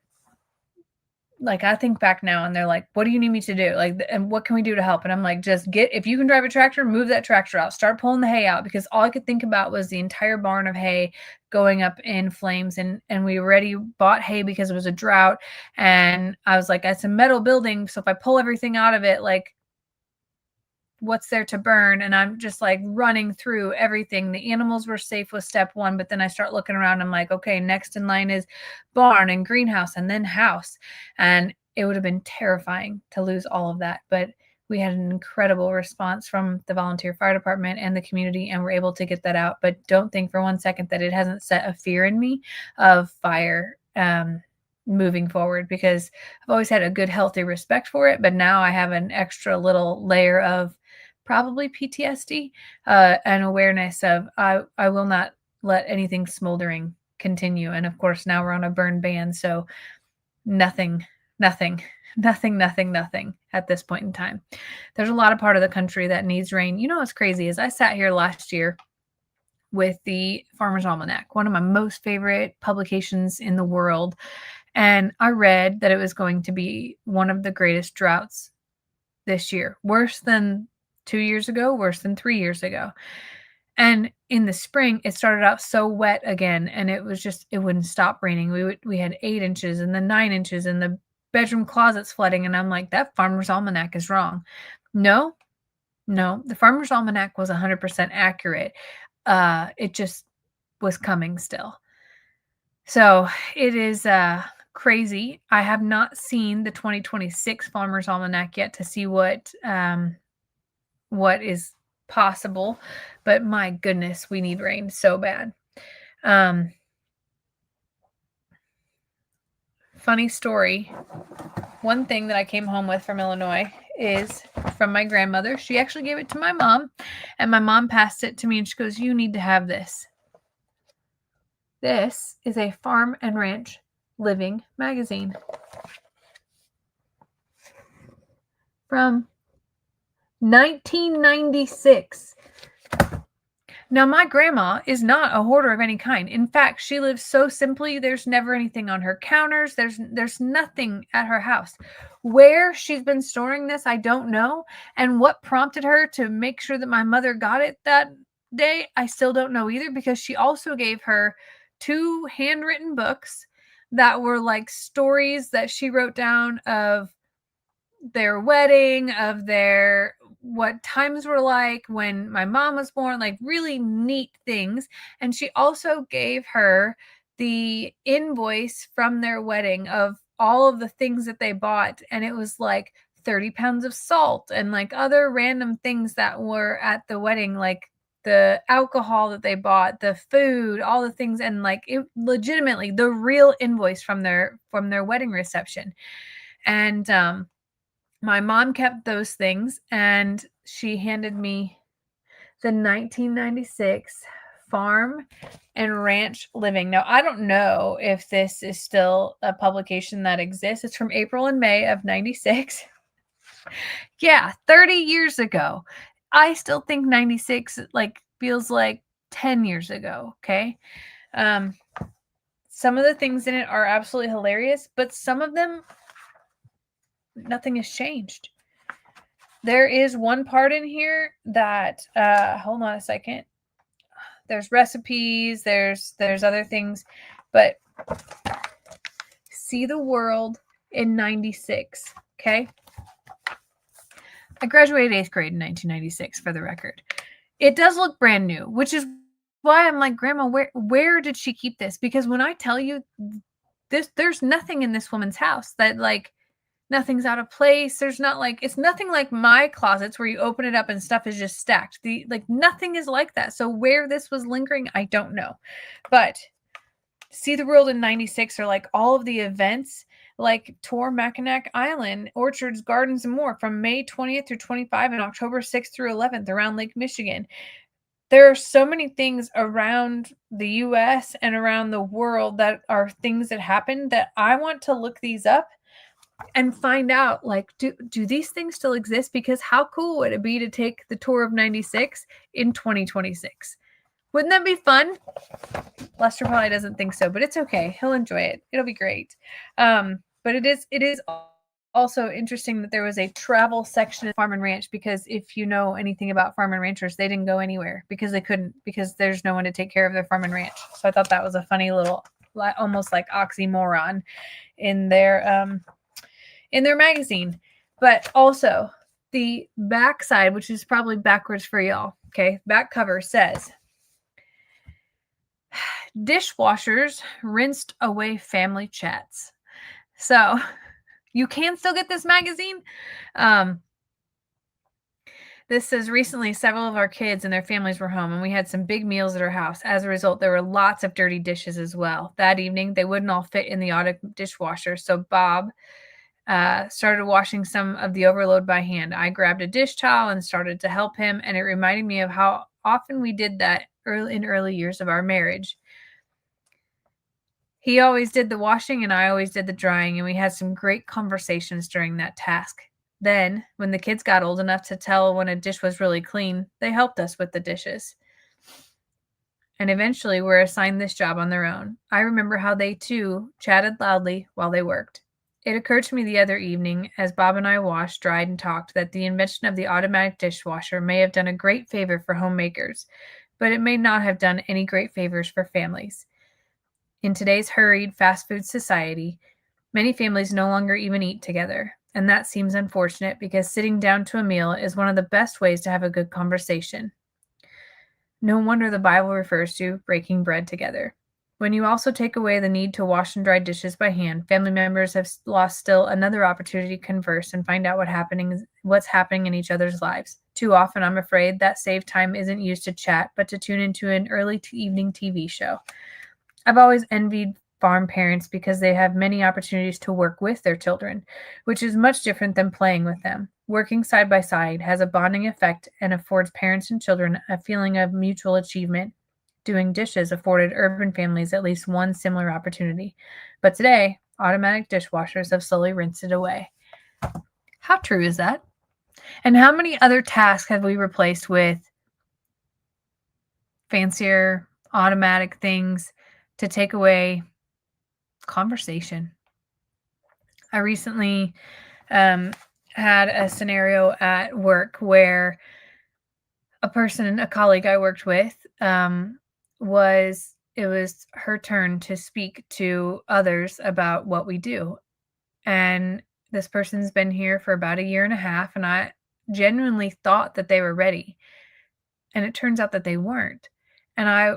I think back now and they're like, "What do you need me to do? Like, and what can we do to help?" And I'm like, "Just if you can drive a tractor, move that tractor out. Start pulling the hay out," because all I could think about was the entire barn of hay going up in flames. And we already bought hay because it was a drought. And I was like, "It's a metal building, so if I pull everything out of it, like, what's there to burn?" And I'm just like running through everything. The animals were safe with step one, but then I start looking around. I'm like, okay, next in line is barn and greenhouse and then house. And it would have been terrifying to lose all of that. But we had an incredible response from the volunteer fire department and the community, and we're able to get that out. But don't think for one second that it hasn't set a fear in me of fire moving forward, because I've always had a good, healthy respect for it. But now I have an extra little layer of probably PTSD, and awareness of I will not let anything smoldering continue. And of course, now we're on a burn ban, so nothing, nothing, nothing at this point in time. There's a lot of part of the country that needs rain. You know what's crazy is I sat here last year with the Farmer's Almanac, one of my most favorite publications in the world, and I read that it was going to be one of the greatest droughts this year, worse than 2 years ago, worse than 3 years ago. And in the spring, it started out so wet again, and it was just it wouldn't stop raining. We had 8 inches and then 9 inches, and the bedroom closet's flooding, and I'm like, "That Farmer's Almanac is wrong." No, no, the Farmer's Almanac was 100% accurate. It just was coming still. So, it is, crazy. I have not seen the 2026 Farmer's Almanac yet to see what is possible, but my goodness, we need rain so bad. Um, Funny story. One thing that I came home with from Illinois is from my grandmother. She actually gave it to my mom, and my mom passed it to me, and she goes, "You need to have this." This is a Farm and Ranch Living magazine from 1996. Now, my grandma is not a hoarder of any kind. In fact, she lives so simply. There's never anything on her counters. There's nothing at her house. Where she's been storing this, I don't know. And what prompted her to make sure that my mother got it that day, I still don't know either, because she also gave her 2 handwritten books that were like stories that she wrote down of their wedding, of their what times were like when my mom was born, like really neat things. And she also gave her the invoice from their wedding of all of the things that they bought. And it was like 30 pounds of salt and like other random things that were at the wedding, like the alcohol that they bought, the food, all the things. And like it legitimately the real invoice from their wedding reception. And my mom kept those things, and she handed me the 1996 Farm and Ranch Living. Now, I don't know if this is still a publication that exists. It's from April and May of 96. Yeah, 30 years ago. I still think 96 like feels like 10 years ago, okay? Some of the things in it are absolutely hilarious, but some of them, nothing has changed. There is one part in here that, hold on a second. There's recipes, there's other things, but see the world in 96, okay? I graduated 8th grade in 1996, for the record. It does look brand new, which is why I'm like, Grandma, where did she keep this? Because when I tell you this, there's nothing in this woman's house that, like, nothing's out of place. There's not, like, it's nothing like my closets where you open it up and stuff is just stacked. Nothing is like that. So where this was lingering, I don't know. But see the world in 96 are like all of the events, like tour Mackinac Island, orchards, gardens, and more from May 20th through 25 and October 6th through 11th around Lake Michigan. There are so many things around the US and around the world that are things that happen that I want to look these up and find out, like, do these things still exist? Because how cool would it be to take the tour of 96 in 2026? Wouldn't that be fun? Lester probably doesn't think so, but it's okay. He'll enjoy it. It'll be great. But it is also interesting that there was a travel section of Farm and Ranch, because if you know anything about farm and ranchers, they didn't go anywhere because they couldn't, because there's no one to take care of their farm and ranch. So I thought that was a funny little, almost like oxymoron in their magazine. But also the backside, which is probably backwards for y'all. Okay. Back cover says, dishwashers rinsed away family chats. So you can still get this magazine. This says, recently several of our kids and their families were home and we had some big meals at our house. As a result, there were lots of dirty dishes as well. That evening, they wouldn't all fit in the auto dishwasher. So Bob started washing some of the overload by hand. I grabbed a dish towel and started to help him. And it reminded me of how often we did that in early years of our marriage. He always did the washing and I always did the drying, and we had some great conversations during that task. Then, when the kids got old enough to tell when a dish was really clean, they helped us with the dishes. And eventually were assigned this job on their own. I remember how they too chatted loudly while they worked. It occurred to me the other evening, as Bob and I washed, dried, and talked, that the invention of the automatic dishwasher may have done a great favor for homemakers, but it may not have done any great favors for families. In today's hurried, fast food society, many families no longer even eat together, and that seems unfortunate because sitting down to a meal is one of the best ways to have a good conversation. No wonder the Bible refers to breaking bread together. When you also take away the need to wash and dry dishes by hand, family members have lost still another opportunity to converse and find out what's happening in each other's lives. Too often, I'm afraid, that saved time isn't used to chat, but to tune into an early evening TV show. I've always envied farm parents because they have many opportunities to work with their children, which is much different than playing with them. Working side by side has a bonding effect and affords parents and children a feeling of mutual achievement. Doing dishes afforded urban families at least one similar opportunity. But today, automatic dishwashers have slowly rinsed it away. How true is that? And how many other tasks have we replaced with fancier automatic things to take away conversation? I recently had a scenario at work where a colleague I worked with, it was her turn to speak to others about what we do. And this person's been here for about 1.5 years, and I genuinely thought that they were ready. And it turns out that they weren't. And I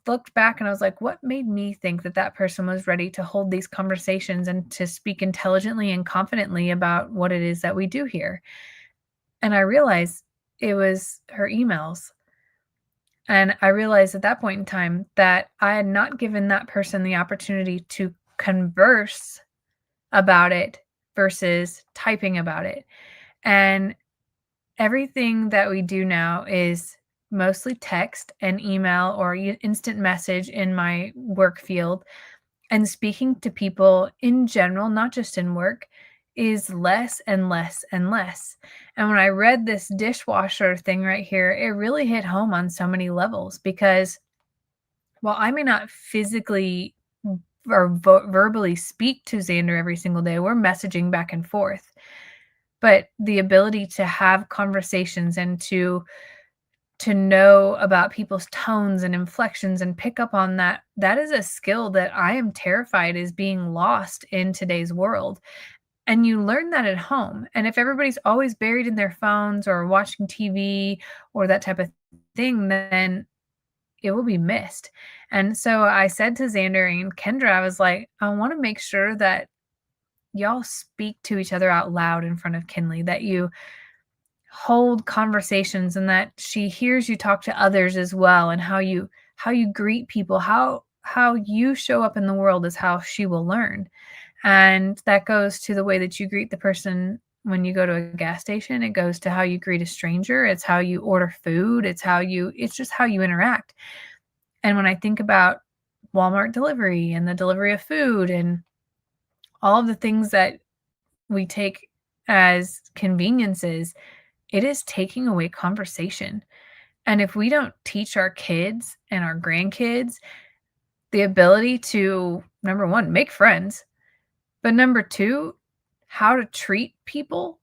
looked back and I was like, what made me think that that person was ready to hold these conversations and to speak intelligently and confidently about what it is that we do here? And I realized it was her emails. And I realized at that point in time that I had not given that person the opportunity to converse about it versus typing about it. And everything that we do now is mostly text and email or instant message in my work field. And speaking to people in general, not just in work, is less and less and less. And when I read this dishwasher thing right here, it really hit home on so many levels because while I may not physically or verbally speak to Xander every single day, we're messaging back and forth. But the ability to have conversations and to know about people's tones and inflections and pick up on that, that is a skill that I am terrified is being lost in today's world. And you learn that at home. And if everybody's always buried in their phones or watching TV or that type of thing, then it will be missed. And so I said to Xander and Kendra, I was like, I want to make sure that y'all speak to each other out loud in front of Kinley, that you hold conversations and that she hears you talk to others as well, and how you greet people, how you show up in the world is how she will learn. And that goes to the way that you greet the person when you go to a gas station. It goes to how you greet a stranger. It's how you order food. It's just how you interact. And when I think about Walmart delivery and the delivery of food and all of the things that we take as conveniences, it is taking away conversation. And if we don't teach our kids and our grandkids the ability to, number one, make friends, but number two, how to treat people,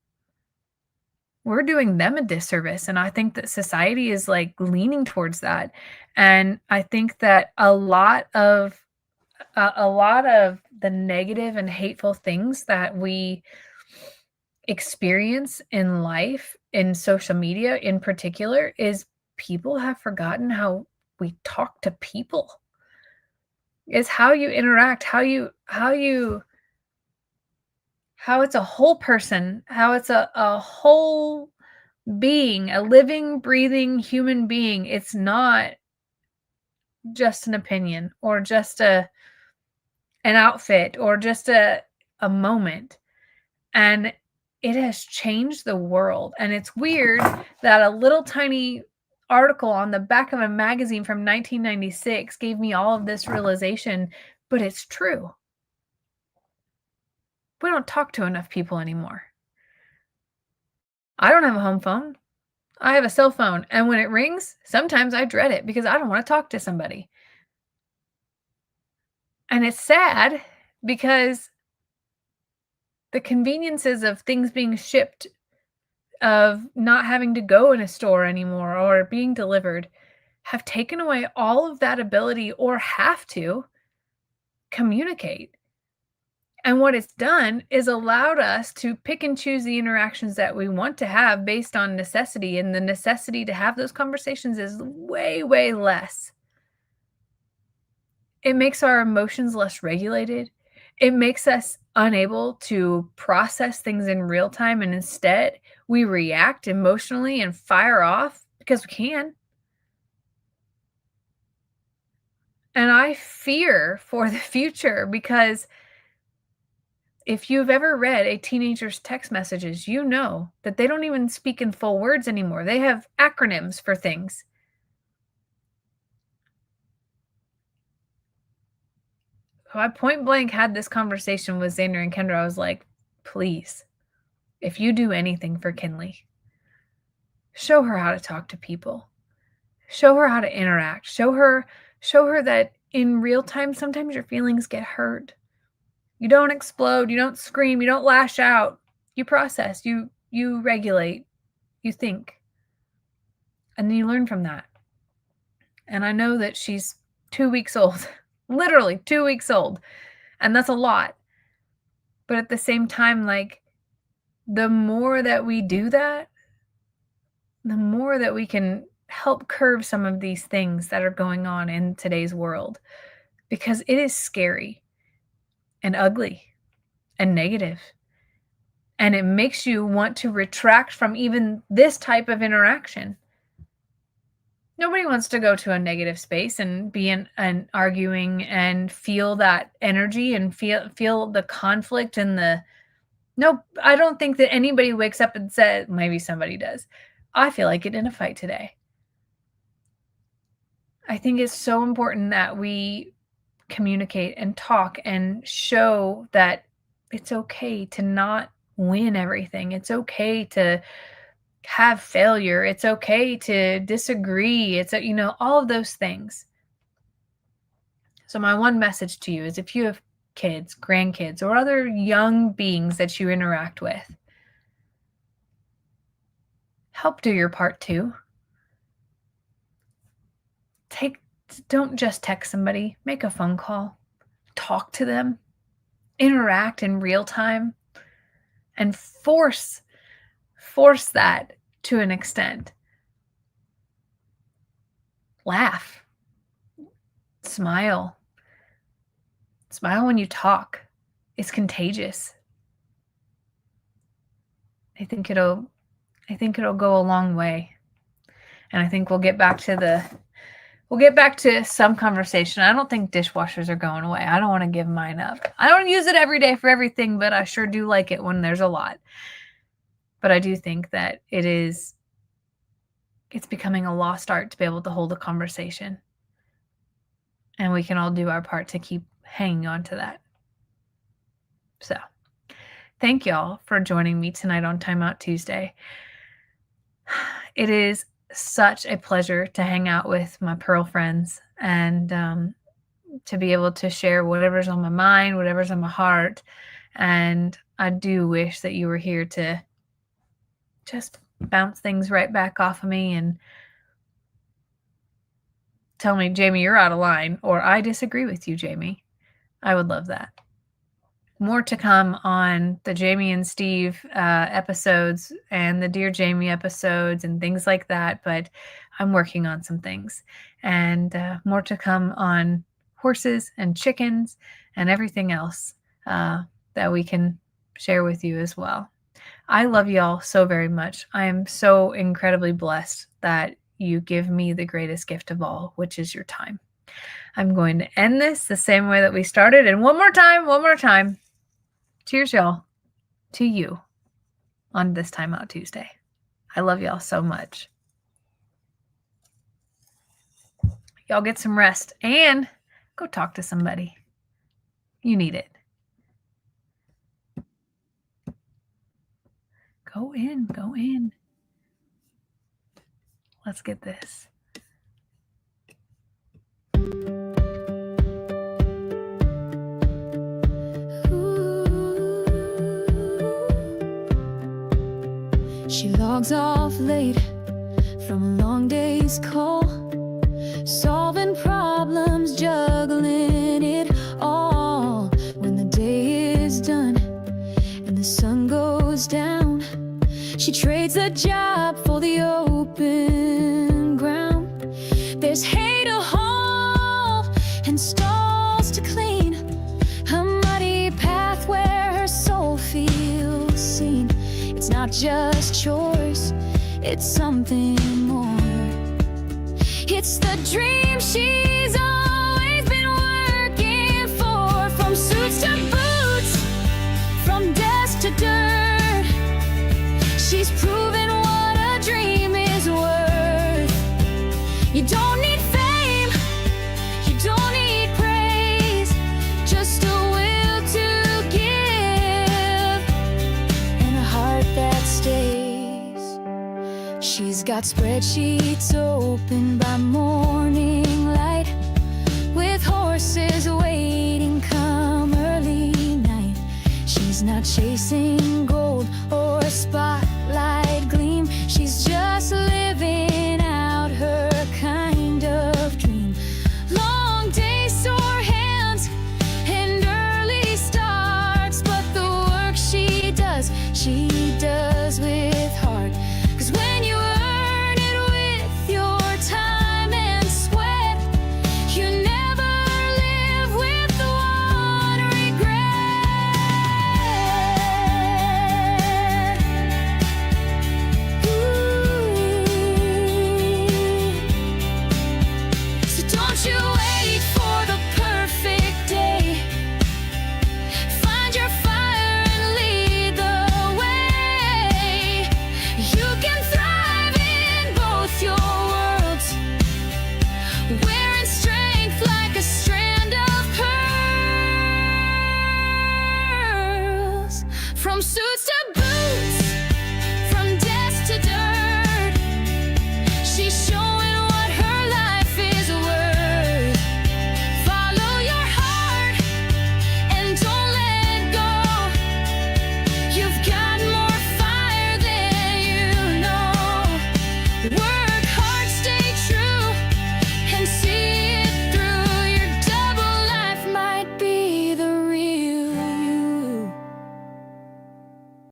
we're doing them a disservice. And I think that society is like leaning towards that. And I think that a lot of the negative and hateful things that we experience in life, in social media in particular, is people have forgotten how we talk to people. It's how you interact, how it's a whole person, how it's a whole being, a living, breathing human being. It's not just an opinion or just an outfit or just a moment. And it has changed the world. And it's weird that a little tiny article on the back of a magazine from 1996 gave me all of this realization, but it's true. We don't talk to enough people anymore. I don't have a home phone. I have a cell phone. And when it rings, sometimes I dread it because I don't want to talk to somebody. And it's sad because the conveniences of things being shipped, of not having to go in a store anymore or being delivered, have taken away all of that ability or have to communicate. And what it's done is allowed us to pick and choose the interactions that we want to have based on necessity. And the necessity to have those conversations is way, way less. It makes our emotions less regulated. It makes us unable to process things in real time. And instead, we react emotionally and fire off because we can. And I fear for the future because if you've ever read a teenager's text messages, you know that they don't even speak in full words anymore. They have acronyms for things. So I point blank had this conversation with Xander and Kendra. I was like, please, if you do anything for Kinley, show her how to talk to people. Show her how to interact. Show her that in real time, sometimes your feelings get hurt. You don't explode, you don't scream, you don't lash out. You process, you regulate, you think. And then you learn from that. And I know that she's 2 weeks old. Literally 2 weeks old. And that's a lot. But at the same time, like, the more that we do that, the more that we can help curb some of these things that are going on in today's world, because it is scary and ugly and negative, and it makes you want to retract from even this type of interaction. Nobody wants to go to a negative space and be in arguing and feel that energy and feel the conflict and the no. I don't think that anybody wakes up and says, maybe somebody does, I feel like getting in a fight today. I think it's so important that we communicate and talk and show that it's okay to not win everything. It's okay to have failure. It's okay to disagree. It's, all of those things. So my one message to you is, if you have kids, grandkids, or other young beings that you interact with, help do your part too. Don't just text somebody, make a phone call, talk to them, interact in real time, and force that to an extent. Laugh, smile when you talk. It's contagious. I think it'll go a long way. And I think we'll get back to some conversation. I don't think dishwashers are going away. I don't want to give mine up. I don't use it every day for everything, but I sure do like it when there's a lot. But I do think that it's becoming a lost art to be able to hold a conversation. And we can all do our part to keep hanging on to that. So, thank y'all for joining me tonight on Timeout Tuesday. It is such a pleasure to hang out with my Pearl friends and to be able to share whatever's on my mind, whatever's on my heart. And I do wish that you were here to just bounce things right back off of me and tell me, Jamie, you're out of line, or I disagree with you, Jamie. I would love that. More to come on the Jamie and Steve episodes and the Dear Jamie episodes and things like that, but I'm working on some things. And more to come on horses and chickens and everything else that we can share with you as well. I love y'all so very much. I am so incredibly blessed that you give me the greatest gift of all, which is your time. I'm going to end this the same way that we started. And one more time. Cheers, y'all, to you on this Timeout Tuesday. I love y'all so much. Y'all get some rest and go talk to somebody. You need it. Go in. Let's get this. She logs off late from a long day's call, solving problems, juggling it all. When the day is done and the sun goes down, she trades a job for the open ground. There's hay to haul and stalls to clean, a muddy path where her soul feels seen. It's not just chores, it's something more. It's the dream she's always been working for. From suits to boots, from desk to dirt, she's proven what a dream is worth. You don't need fame, you don't need praise, just a will to give and a heart that stays. She's got spreadsheets open by morning light, with horses waiting come early night. She's not chasing gold or a spotlight gleam, she's just living out her kind of dream. Long days, sore hands, and early starts, but the work she does with heart. 'Cause when you earn it with your time and sweat, you never live with one regret. From suits to